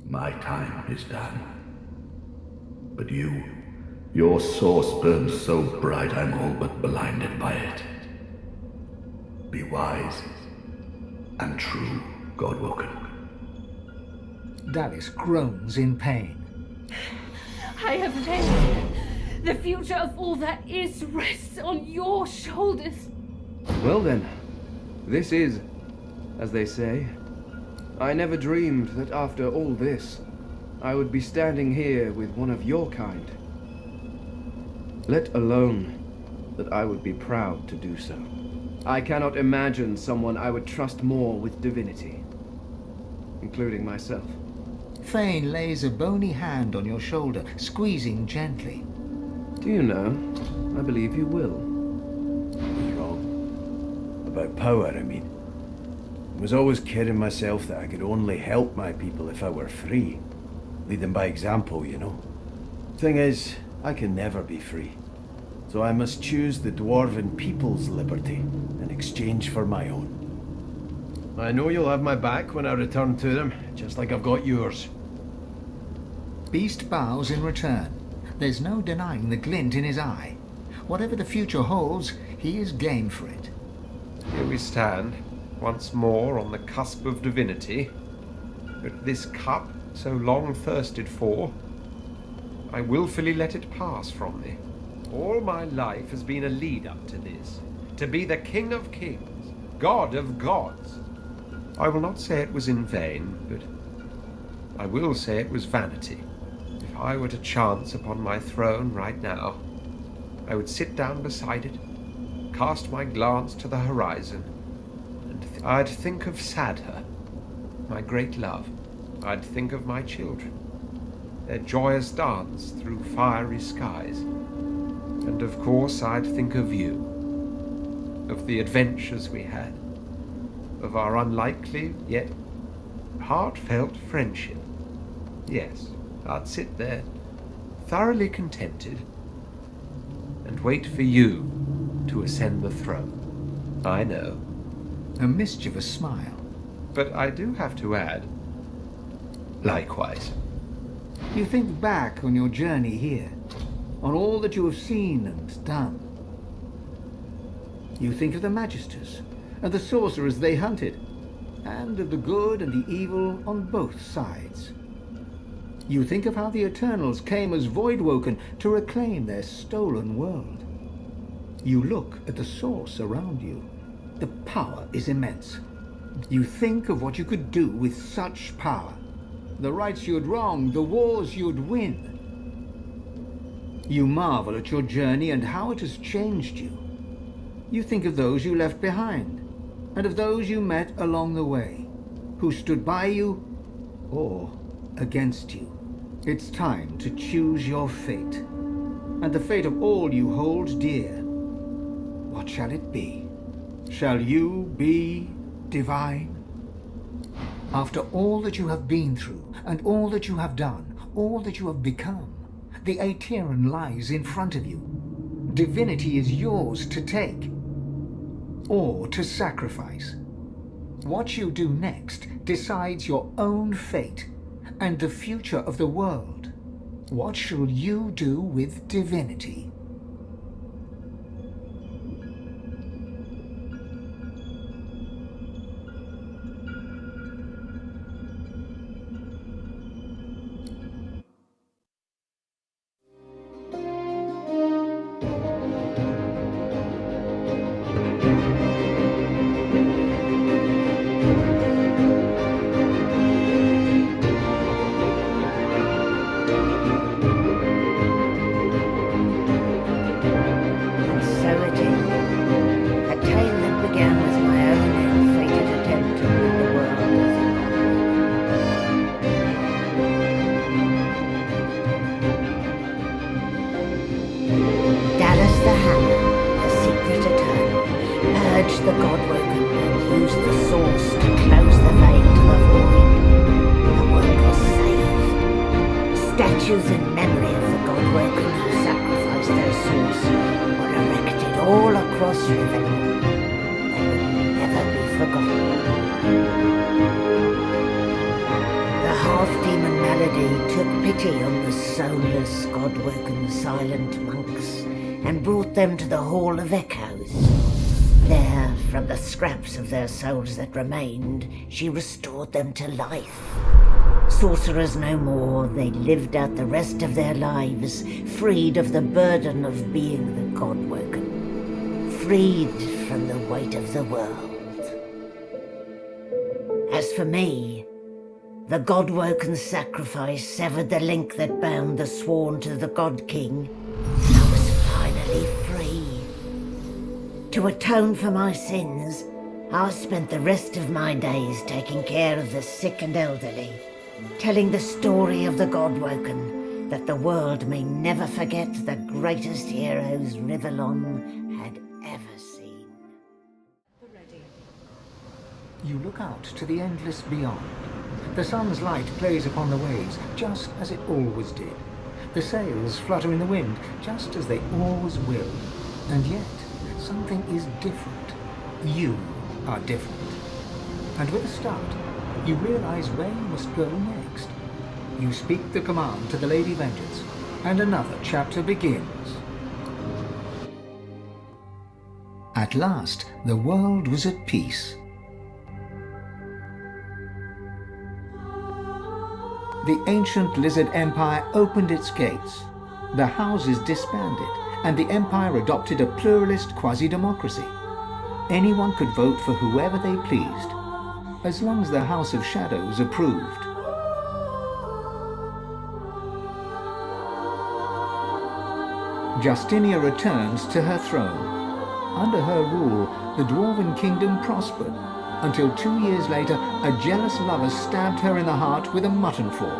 My time is done. But your source burns so bright I'm all but blinded by it. Be wise and true, Godwoken. Dallis groans in pain. I have failed. The future of all that is rests on your shoulders. Well then, this is, as they say. I never dreamed that after all this, I would be standing here with one of your kind. Let alone that I would be proud to do so. I cannot imagine someone I would trust more with divinity, including myself. Fane lays a bony hand on your shoulder, squeezing gently. Do you know, I believe you will. Wrong. About power, I mean. I was always kidding myself that I could only help my people if I were free. Lead them by example, you know. Thing is, I can never be free. So I must choose the dwarven people's liberty in exchange for my own. I know you'll have my back when I return to them, just like I've got yours. Beast bows in return. There's no denying the glint in his eye. Whatever the future holds, he is game for it. Here we stand, once more on the cusp of divinity. But this cup, so long thirsted for, I willfully let it pass from me. All my life has been a lead-up to this, to be the King of Kings, God of Gods. I will not say it was in vain, but I will say it was vanity. If I were to chance upon my throne right now, I would sit down beside it, cast my glance to the horizon, and I'd think of Sadher, my great love. I'd think of my children, their joyous dance through fiery skies. And of course I'd think of you, of the adventures we had, of our unlikely yet heartfelt friendship. Yes, I'd sit there, thoroughly contented, and wait for you to ascend the throne. I know. A mischievous smile. But I do have to add, likewise. You think back on your journey here, on all that you have seen and done. You think of the Magisters, and the sorcerers they hunted, and of the good and the evil on both sides. You think of how the Eternals came as Voidwoken to reclaim their stolen world. You look at the source around you. The power is immense. You think of what you could do with such power. The rights you'd wrong, the wars you'd win. You marvel at your journey and how it has changed you. You think of those you left behind, and of those you met along the way, who stood by you or against you. It's time to choose your fate, and the fate of all you hold dear. What shall it be? Shall you be divine? After all that you have been through, and all that you have done, all that you have become, the Aetheran lies in front of you. Divinity is yours to take, or to sacrifice. What you do next decides your own fate, and the future of the world. What shall you do with divinity? half-demon Melody took pity on the soulless, god-woken silent monks and brought them to the Hall of Echoes. There, from the scraps of their souls that remained, she restored them to life. Sorcerers no more, they lived out the rest of their lives, freed of the burden of being the god-woken, freed from the weight of the world. As for me, the god-woken sacrifice severed the link that bound the sworn to the God King. I was finally free. To atone for my sins, I spent the rest of my days taking care of the sick and elderly, telling the story of the god-woken, that the world may never forget the greatest heroes Rivellon had ever seen. You look out to the endless beyond. The sun's light plays upon the waves, just as it always did. The sails flutter in the wind, just as they always will. And yet, something is different. You are different. And with a start, you realize where you must go next. You speak the command to the Lady Vengeance, and another chapter begins. At last, the world was at peace. The ancient Lizard Empire opened its gates. The houses disbanded, and the Empire adopted a pluralist quasi-democracy. Anyone could vote for whoever they pleased, as long as the House of Shadows approved. Justinia returns to her throne. Under her rule, the Dwarven Kingdom prospered, until 2 years later, a jealous lover stabbed her in the heart with a mutton fork.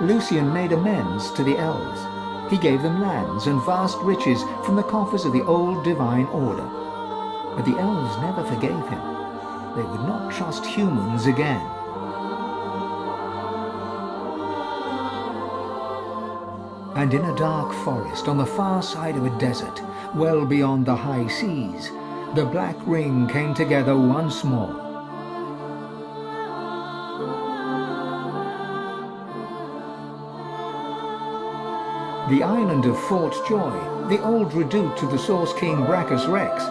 Lucian made amends to the elves. He gave them lands and vast riches from the coffers of the old divine order. But the elves never forgave him. They would not trust humans again. And in a dark forest on the far side of a desert, well beyond the high seas, the Black Ring came together once more. The island of Fort Joy, the old redoute to the Source King Brachus Rex,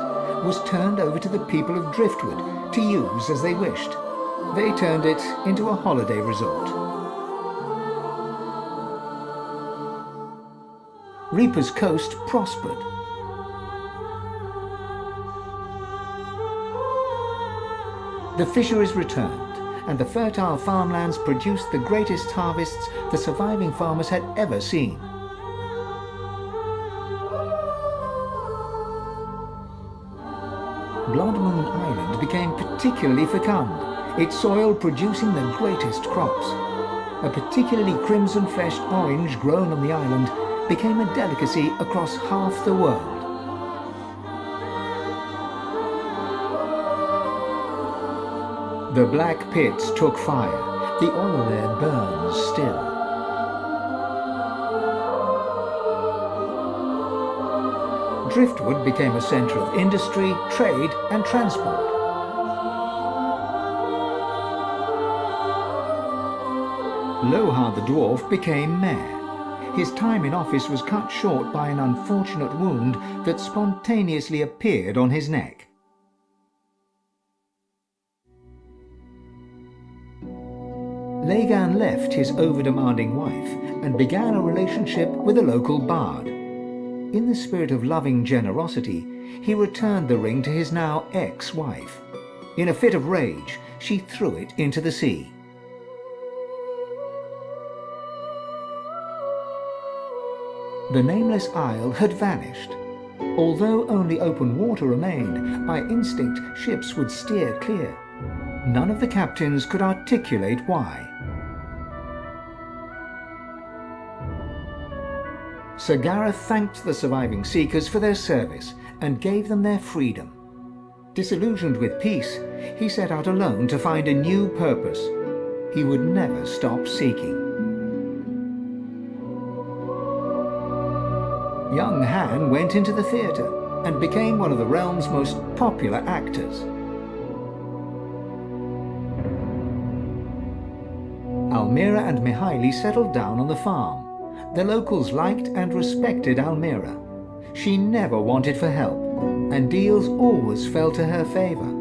was turned over to the people of Driftwood to use as they wished. They turned it into a holiday resort. Reaper's Coast prospered. The fisheries returned, and the fertile farmlands produced the greatest harvests the surviving farmers had ever seen. Blood Moon Island became particularly fecund, its soil producing the greatest crops. A particularly crimson-fleshed orange grown on the island became a delicacy across half the world. The black pits took fire. The oil there burns still. Driftwood became a centre of industry, trade and transport. Lohar the dwarf became mayor. His time in office was cut short by an unfortunate wound that spontaneously appeared on his neck. Lagan left his over-demanding wife and began a relationship with a local bard. In the spirit of loving generosity, he returned the ring to his now ex-wife. In a fit of rage, she threw it into the sea. The nameless isle had vanished. Although only open water remained, by instinct ships would steer clear. None of the captains could articulate why. Sir Gareth thanked the surviving Seekers for their service and gave them their freedom. Disillusioned with peace, he set out alone to find a new purpose. He would never stop seeking. Young Han went into the theatre and became one of the realm's most popular actors. Almira and Mihaili settled down on the farm. The locals liked and respected Almira. She never wanted for help, and deals always fell to her favor.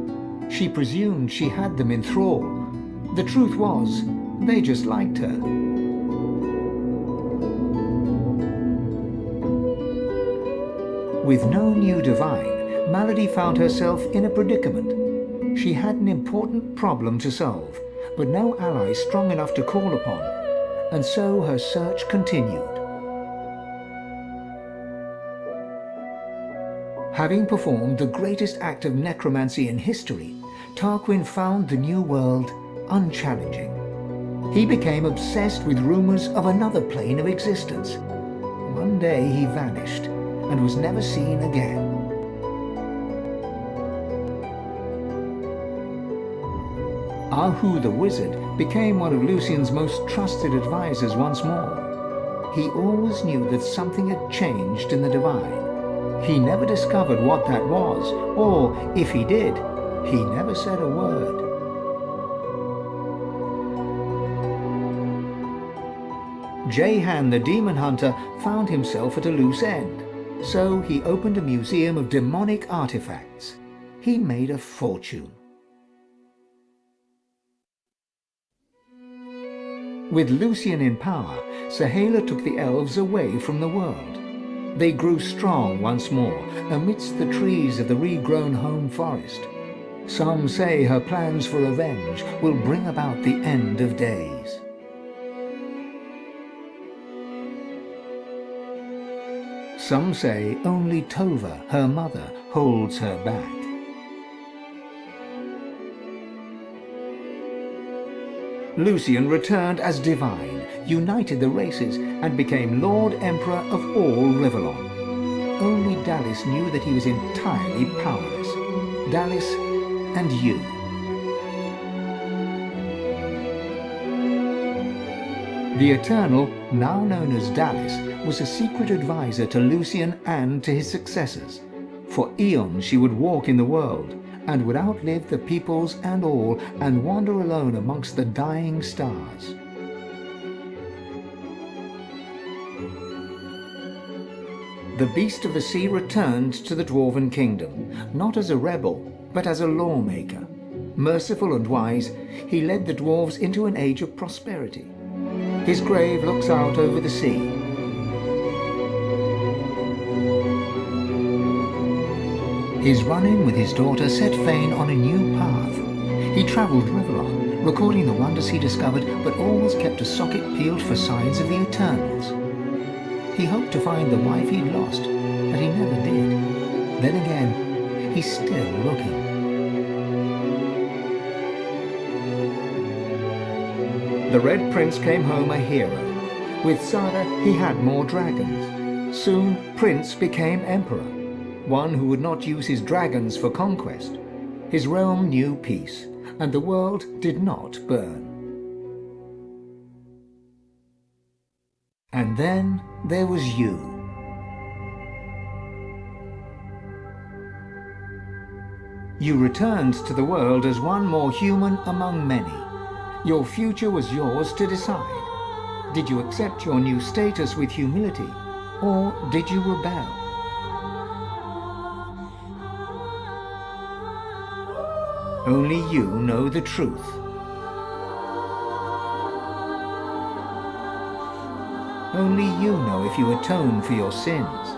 She presumed she had them in thrall. The truth was, they just liked her. With no new divine, Malady found herself in a predicament. She had an important problem to solve, but no ally strong enough to call upon, and so her search continued. Having performed the greatest act of necromancy in history, Tarquin found the new world unchallenging. He became obsessed with rumors of another plane of existence. One day he vanished and was never seen again. Ahu the wizard became one of Lucian's most trusted advisors once more. He always knew that something had changed in the divine. He never discovered what that was, or if he did, he never said a word. Jehan the demon hunter found himself at a loose end, so he opened a museum of demonic artifacts. He made a fortune. With Lucian in power, Sahala took the elves away from the world. They grew strong once more amidst the trees of the regrown home forest. Some say her plans for revenge will bring about the end of days. Some say only Tova, her mother, holds her back. Lucian returned as divine, united the races, and became Lord Emperor of all Rivellon. Only Dallis knew that he was entirely powerless. Dallis and you. The Eternal, now known as Dallis, was a secret advisor to Lucian and to his successors. For eons she would walk in the world, and would outlive the peoples and all, and wander alone amongst the dying stars. The Beast of the Sea returned to the Dwarven Kingdom, not as a rebel, but as a lawmaker. Merciful and wise, he led the dwarves into an age of prosperity. His grave looks out over the sea. His run-in with his daughter set Fane on a new path. He travelled Rivellon, recording the wonders he discovered, but always kept a socket peeled for signs of the Eternals. He hoped to find the wife he'd lost, but he never did. Then again, he's still looking. The Red Prince came home a hero. With Sada, he had more dragons. Soon, Prince became Emperor, one who would not use his dragons for conquest. His realm knew peace, and the world did not burn. And then there was you. You returned to the world as one more human among many. Your future was yours to decide. Did you accept your new status with humility, or did you rebel? Only you know the truth. Only you know if you atone for your sins.